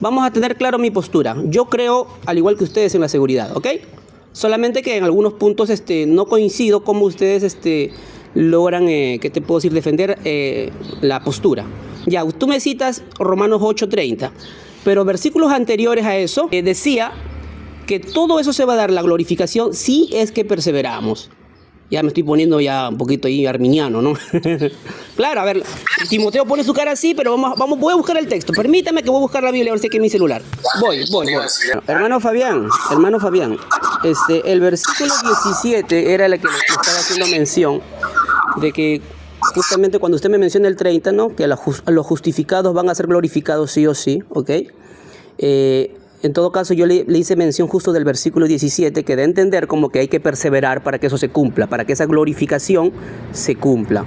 Vamos a tener claro mi postura. Yo creo, al igual que ustedes, en la seguridad, ¿ok? Solamente que en algunos puntos no coincido cómo ustedes logran, ¿qué te puedo decir?, defender la postura. Ya, tú me citas Romanos 8:30, pero versículos anteriores a eso decía que todo eso se va a dar la glorificación si es que perseveramos. Ya me estoy poniendo ya un poquito ahí arminiano, ¿no? Claro, a ver, Timoteo pone su cara así, pero voy a buscar el texto. Permítame que voy a buscar la Biblia, a ver si aquí en mi celular. Voy. Hermano Fabián, el versículo 17 era el que le estaba haciendo mención de que justamente cuando usted me menciona el 30, ¿no? Que los justificados van a ser glorificados sí o sí, ¿ok? En todo caso, yo le hice mención justo del versículo 17, que da a entender como que hay que perseverar para que eso se cumpla, para que esa glorificación se cumpla.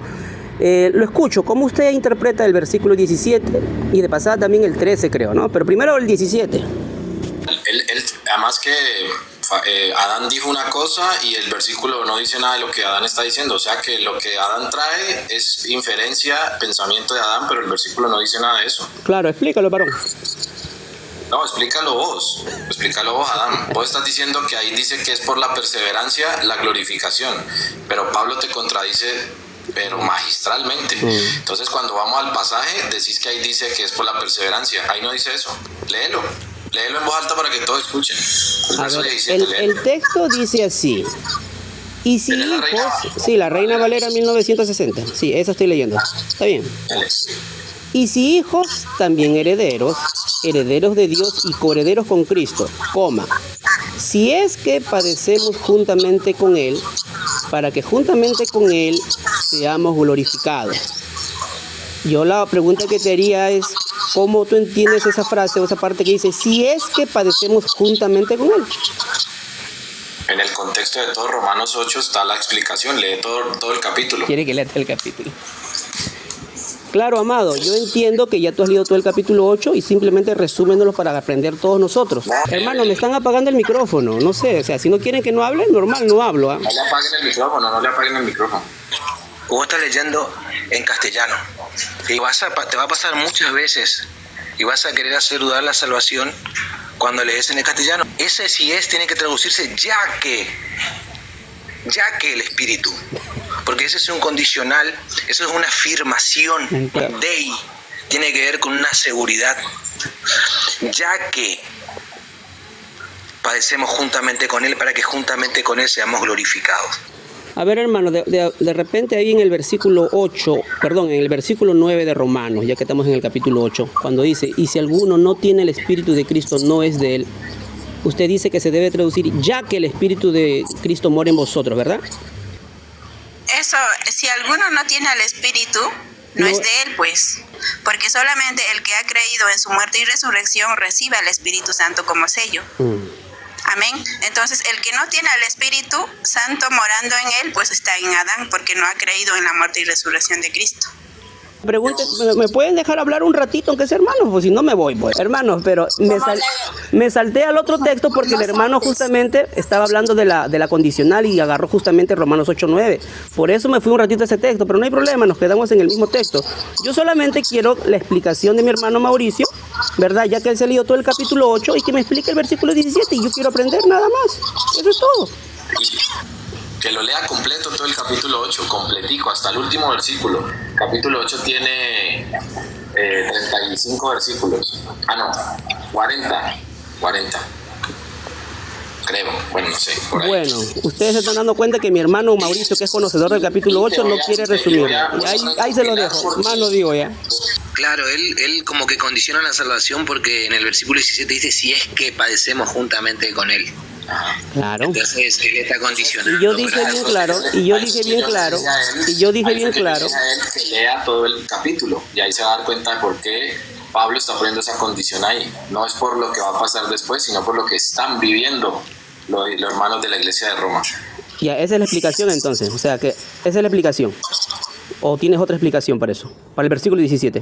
Lo escucho, ¿cómo usted interpreta el versículo 17? Y de pasada también el 13, creo, ¿no? Pero primero el 17. Además que Adán dijo una cosa y el versículo no dice nada de lo que Adán está diciendo. O sea que lo que Adán trae es inferencia, pensamiento de Adán, pero el versículo no dice nada de eso. Claro, explícalo, varón. No, explícalo vos, Adán. Vos estás diciendo que ahí dice que es por la perseverancia, la glorificación, pero Pablo te contradice, pero magistralmente. Entonces, cuando vamos al pasaje, decís que ahí dice que es por la perseverancia. Ahí no dice eso. Léelo en voz alta para que todos escuchen. El texto dice así. Y si hijos, sí, la Reina Valera 1960. Sí, esa estoy leyendo. Está bien. Y si hijos, también herederos de Dios y coherederos con Cristo, si es que padecemos juntamente con Él, para que juntamente con Él seamos glorificados. Yo la pregunta que te haría es, ¿cómo tú entiendes esa frase o esa parte que dice, si es que padecemos juntamente con Él? En el contexto de todo Romanos 8 está la explicación, lee todo el capítulo. Quiere que lea el capítulo. Claro, amado, yo entiendo que ya tú has leído todo el capítulo 8 y simplemente resúmenlo para aprender todos nosotros. Hermano, me están apagando el micrófono, no sé, o sea, si no quieren que no hable, normal, no hablo. No le apaguen el micrófono. Vos estás leyendo en castellano y te va a pasar muchas veces y vas a querer hacer dudar la salvación cuando lees en el castellano. Ese si es tiene que traducirse ya que el Espíritu. Porque ese es un condicional, eso es una afirmación, dei, tiene que ver con una seguridad, ya que padecemos juntamente con Él, para que juntamente con Él seamos glorificados. A ver, hermano, de repente ahí en el versículo 9 de Romanos, ya que estamos en el capítulo 8, cuando dice, y si alguno no tiene el Espíritu de Cristo, no es de Él, usted dice que se debe traducir, ya que el Espíritu de Cristo mora en vosotros, ¿verdad? Eso, si alguno no tiene al Espíritu, no es de Él, pues. Porque solamente el que ha creído en su muerte y resurrección recibe al Espíritu Santo como sello. Amén. Entonces, el que no tiene al Espíritu Santo morando en él, pues está en Adán, porque no ha creído en la muerte y resurrección de Cristo. Pregunte, ¿me pueden dejar hablar un ratito, aunque sea, hermanos? Pues si no me voy, pues. Hermanos, pero me salté al otro texto porque el hermano justamente estaba hablando de la condicional y agarró justamente Romanos 8:9. Por eso me fui un ratito a ese texto, pero no hay problema, nos quedamos en el mismo texto. Yo solamente quiero la explicación de mi hermano Mauricio, ¿verdad? Ya que él se ha leído todo el capítulo 8 y que me explique el versículo 17 y yo quiero aprender nada más. Eso es todo. Que lo lea completo todo el capítulo 8, completico, hasta el último versículo. El capítulo 8 tiene 35 versículos. 40. Creo, bueno, no sé. Por ahí. Bueno, ustedes se están dando cuenta que mi hermano Mauricio, que es conocedor del capítulo 8, no quiere resumir. Ahí se lo dejo, más lo digo ya. Claro, él como que condiciona la salvación porque en el versículo 17 dice, si es que padecemos juntamente con Él. Claro. Entonces él está condicionado. Y yo dije bien claro, Que lea todo el capítulo y ahí se va a dar cuenta de por qué Pablo está poniendo esa condición ahí. No es por lo que va a pasar después, sino por lo que están viviendo los hermanos de la iglesia de Roma. Ya, esa es la explicación entonces. O sea, que esa es la explicación. ¿O tienes otra explicación para eso? Para el versículo 17.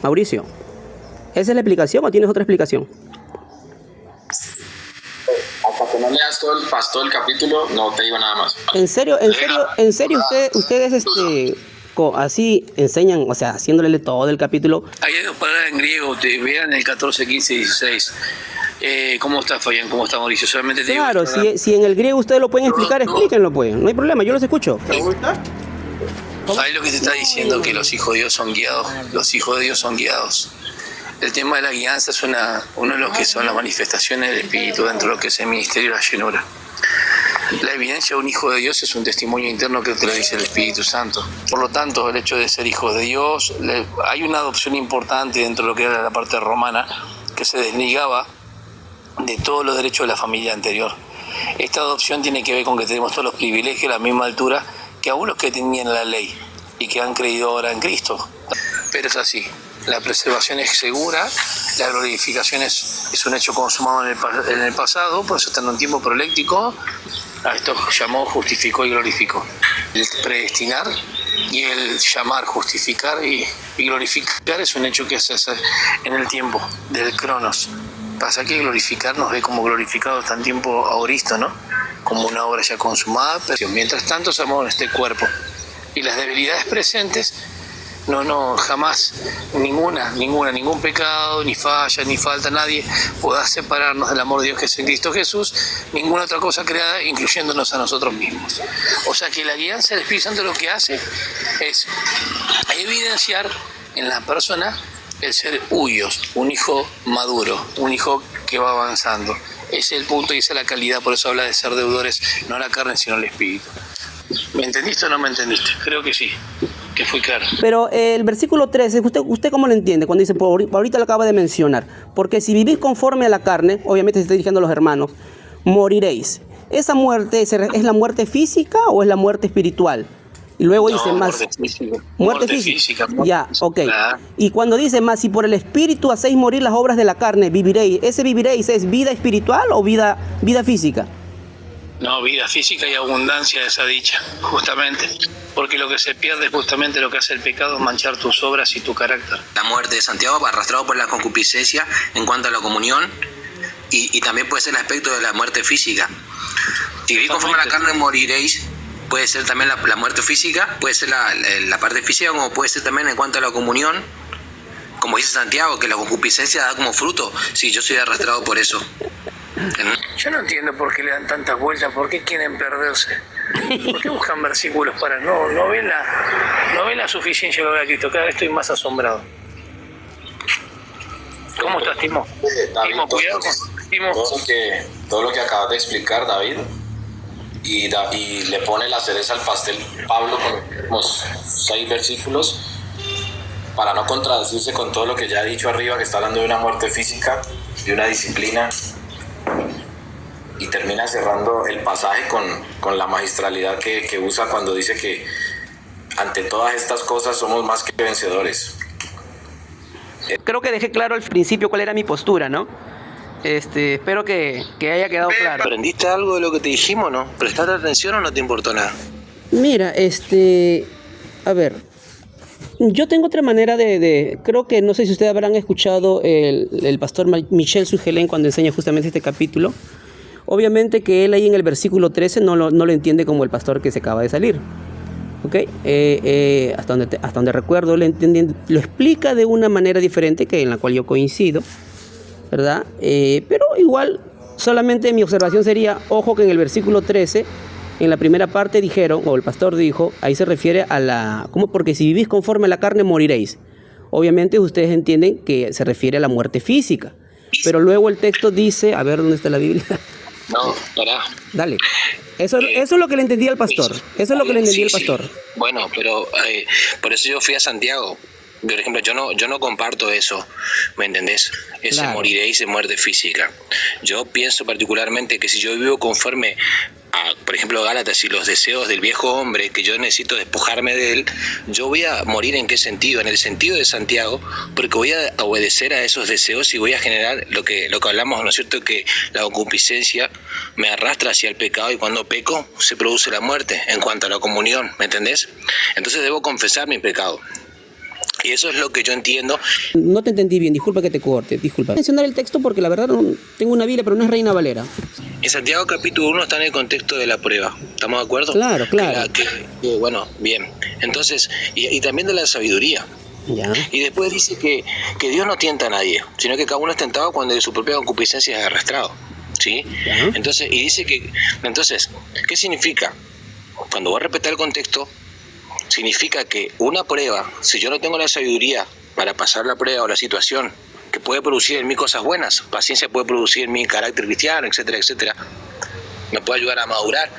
Mauricio, ¿esa es la explicación o tienes otra explicación? Hasta que no leas todo el capítulo, no te digo nada más. ¿En serio ustedes así enseñan, o sea, haciéndole todo el capítulo. Hay dos palabras en griego, te vean el 14, 15 y 16. ¿Cómo está Fabián? ¿Cómo está Mauricio? Solamente te digo Claro, esto, ¿verdad? si en el griego ustedes lo pueden explicar, explíquenlo pues, no hay problema, yo los escucho. Ahí lo que te está diciendo que los hijos de Dios son guiados. Los hijos de Dios son guiados. El tema de la guianza es uno de los que son las manifestaciones del Espíritu dentro de lo que es el ministerio de la llenura. La evidencia de un hijo de Dios es un testimonio interno que te lo dice el Espíritu Santo. Por lo tanto, el hecho de ser hijos de Dios, hay una adopción importante dentro de lo que era la parte romana, que se desligaba de todos los derechos de la familia anterior. Esta adopción tiene que ver con que tenemos todos los privilegios a la misma altura que aún los que tenían la ley y que han creído ahora en Cristo. Pero es así, la preservación es segura, la glorificación es un hecho consumado en el pasado, por eso está en un tiempo proléctico. A esto llamó, justificó y glorificó. El predestinar y el llamar, justificar y glorificar es un hecho que se hace en el tiempo del cronos. Pasa que glorificar nos ve como glorificados tan tiempo aoristo, ¿no? Como una obra ya consumada, pero mientras tanto somos en este cuerpo. Y las debilidades presentes, jamás, ningún pecado, ni falla, ni falta, nadie pueda separarnos del amor de Dios que es en Cristo Jesús, ninguna otra cosa creada, incluyéndonos a nosotros mismos. O sea que la guianza del Espíritu Santo lo que hace es evidenciar en la persona el ser huyos, un hijo maduro, un hijo que va avanzando. Ese es el punto y esa es la calidad, por eso habla de ser deudores, no la carne, sino el espíritu. ¿Me entendiste o no me entendiste? Creo que sí, que fui claro. Pero el versículo 13, ¿usted cómo lo entiende? Cuando dice, ahorita lo acaba de mencionar, porque si vivís conforme a la carne, obviamente se está dirigiendo a los hermanos, moriréis. ¿Esa muerte es la muerte física o es la muerte espiritual? Y luego dice más... Muerte física. Ya, ok. Claro. Y cuando dice más, si por el espíritu hacéis morir las obras de la carne, viviréis. ¿Ese viviréis es vida espiritual o vida física? No, vida física y abundancia de esa dicha, justamente. Porque lo que se pierde es justamente lo que hace el pecado, manchar tus obras y tu carácter. La muerte de Santiago va arrastrado por la concupiscencia en cuanto a la comunión y también puede ser el aspecto de la muerte física. Si vivís conforme a la carne, moriréis. Puede ser también la muerte física, puede ser la parte física, como puede ser también en cuanto a la comunión, como dice Santiago, que la concupiscencia da como fruto, si yo soy arrastrado por eso. Yo no entiendo por qué le dan tantas vueltas, por qué quieren perderse, por qué buscan versículos para no ven la suficiencia de la obra de Cristo. Cada vez estoy más asombrado. ¿Cómo estás, Timo? David, Cuidado. Timo. Todo lo que acabas de explicar, David, y le pone la cereza al pastel Pablo con unos 6 versículos para no contradecirse con todo lo que ya ha dicho arriba, que está hablando de una muerte física, de una disciplina, y termina cerrando el pasaje con la magistralidad que usa cuando dice que ante todas estas cosas somos más que vencedores. Creo que dejé claro al principio cuál era mi postura, ¿no? Espero que haya quedado claro. ¿Aprendiste algo de lo que te dijimos, no? ¿Prestaste atención o no te importó nada? Mira, a ver, yo tengo otra manera creo que, no sé si ustedes habrán escuchado el pastor Michel Sugelén cuando enseña justamente este capítulo. Obviamente que él ahí en el versículo 13 no lo entiende como el pastor que se acaba de salir. ¿Ok? Hasta donde recuerdo, lo explica de una manera diferente, que en la cual yo coincido, ¿verdad? Pero igual, solamente mi observación sería, ojo que en el versículo 13, en la primera parte dijeron, o el pastor dijo, ahí se refiere a ¿cómo? Porque si vivís conforme a la carne, moriréis. Obviamente ustedes entienden que se refiere a la muerte física, pero luego el texto dice, a ver, ¿dónde está la Biblia? No, pará. Dale. Eso es lo que le entendía al pastor. Eso es lo que le entendía al pastor. Bueno, pero por eso yo fui a Santiago. Por ejemplo, yo no comparto eso, ¿me entendés? Ese Claro. Moriréis de muerte física. Yo pienso particularmente que si yo vivo conforme a, por ejemplo, Gálatas y los deseos del viejo hombre, que yo necesito despojarme de él, yo voy a morir ¿en qué sentido? En el sentido de Santiago, porque voy a obedecer a esos deseos y voy a generar lo que hablamos, ¿no es cierto? Que la concupiscencia me arrastra hacia el pecado y cuando peco se produce la muerte en cuanto a la comunión, ¿me entendés? Entonces debo confesar mi pecado. Y eso es lo que yo entiendo. No te entendí bien, disculpa que te corte, disculpa. Voy a mencionar el texto porque la verdad no, tengo una Biblia, pero no es Reina Valera. En Santiago capítulo 1 está en el contexto de la prueba. ¿Estamos de acuerdo? Claro, claro. Bueno, bien. Entonces, y también de la sabiduría. Ya. Y después dice que Dios no tienta a nadie, sino que cada uno es tentado cuando de su propia concupiscencia es arrastrado. ¿Sí? Ya. Entonces, y dice que, entonces, ¿qué significa? Cuando vos respetar el contexto, significa que una prueba, si yo no tengo la sabiduría para pasar la prueba o la situación, que puede producir en mí cosas buenas, paciencia puede producir en mí carácter cristiano, etcétera, etcétera, me puede ayudar a madurar,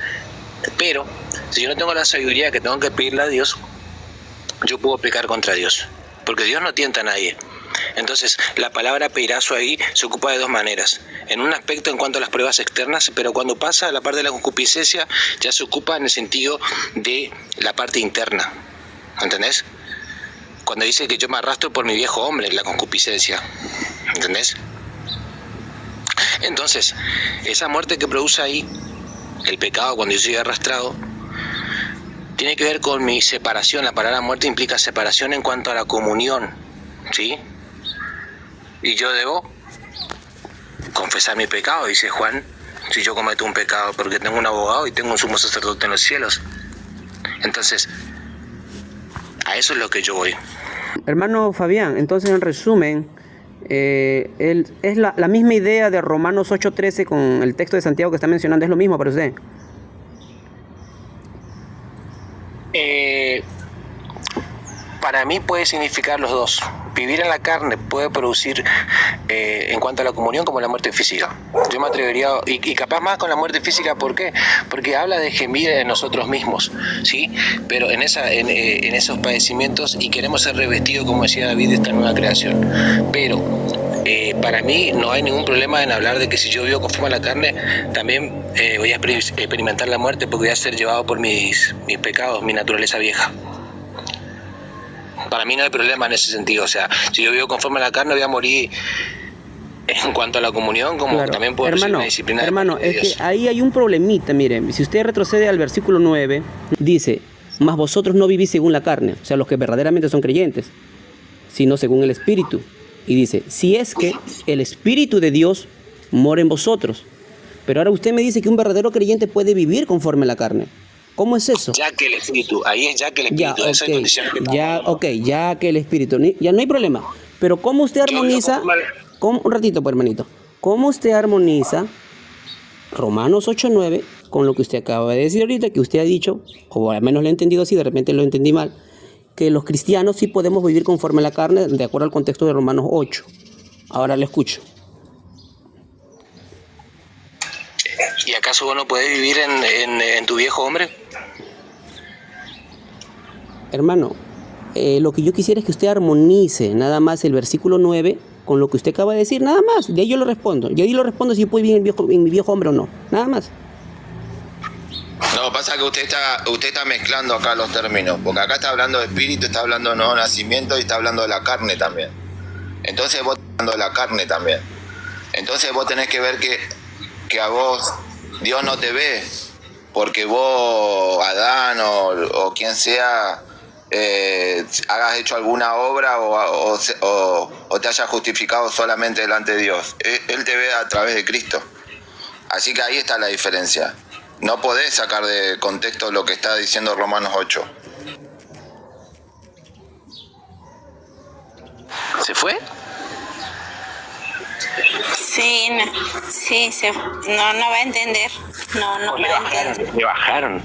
pero si yo no tengo la sabiduría que tengo que pedirle a Dios, yo puedo pecar contra Dios, porque Dios no tienta a nadie. Entonces, la palabra peirazo ahí se ocupa de dos maneras. En un aspecto en cuanto a las pruebas externas, pero cuando pasa a la parte de la concupiscencia, ya se ocupa en el sentido de la parte interna. ¿Entendés? Cuando dice que yo me arrastro por mi viejo hombre, la concupiscencia. ¿Entendés? Entonces, esa muerte que produce ahí, el pecado cuando yo soy arrastrado, tiene que ver con mi separación. La palabra muerte implica separación en cuanto a la comunión, ¿sí? Y yo debo confesar mi pecado, dice Juan, si yo cometo un pecado, porque tengo un abogado y tengo un sumo sacerdote en los cielos. Entonces, a eso es lo que yo voy. Hermano Fabián, entonces en resumen, es la misma idea de Romanos 8:13 con el texto de Santiago que está mencionando, ¿es lo mismo para usted? Para mí puede significar los dos. Vivir en la carne puede producir, en cuanto a la comunión, como la muerte física. Yo me atrevería, y capaz más con la muerte física, ¿por qué? Porque habla de gemir en nosotros mismos, ¿sí? Pero en esos padecimientos, y queremos ser revestidos, como decía David, de esta nueva creación. Pero para mí no hay ningún problema en hablar de que si yo vivo conforme a la carne, también voy a experimentar la muerte, porque voy a ser llevado por mis pecados, mi naturaleza vieja. Para mí no hay problema en ese sentido. O sea, si yo vivo conforme a la carne, voy a morir en cuanto a la comunión, como claro. También puedo recibir una disciplina de hermano, de Dios. Es que ahí hay un problemita, miren. Si usted retrocede al versículo 9, dice, mas vosotros no vivís según la carne, o sea, los que verdaderamente son creyentes, sino según el Espíritu. Y dice, si es que el Espíritu de Dios mora en vosotros. Pero ahora usted me dice que un verdadero creyente puede vivir conforme a la carne. ¿Cómo es eso? Ya que el Espíritu, ahí es ya que el Espíritu. Ya, Esa es condición que ya que el Espíritu, ya no hay problema. Pero ¿cómo usted armoniza? Un ratito, pues, hermanito. ¿Cómo usted armoniza Romanos 8:9 con lo que usted acaba de decir ahorita, que usted ha dicho, o al menos lo he entendido así, de repente lo entendí mal, que los cristianos sí podemos vivir conforme a la carne, de acuerdo al contexto de Romanos 8? Ahora le escucho. ¿Y acaso vos no podés vivir en tu viejo hombre? Hermano, lo que yo quisiera es que usted armonice nada más el versículo 9 con lo que usted acaba de decir, nada más. De ahí yo lo respondo. Y ahí lo respondo si yo puedo vivir en mi viejo hombre o no. Nada más. No, pasa que usted está mezclando acá los términos, porque acá está hablando de espíritu, está hablando de nuevo nacimiento y está hablando de la carne también. Entonces vos estás hablando de la carne también. Entonces vos tenés que ver que a vos Dios no te ve porque vos, Adán o quien sea, hagas hecho alguna obra o te hayas justificado solamente delante de Dios. Él te ve a través de Cristo. Así que ahí está la diferencia. No podés sacar de contexto lo que está diciendo Romanos 8. ¿Se fue? Sí, no va a entender. No va a entender. Le bajaron.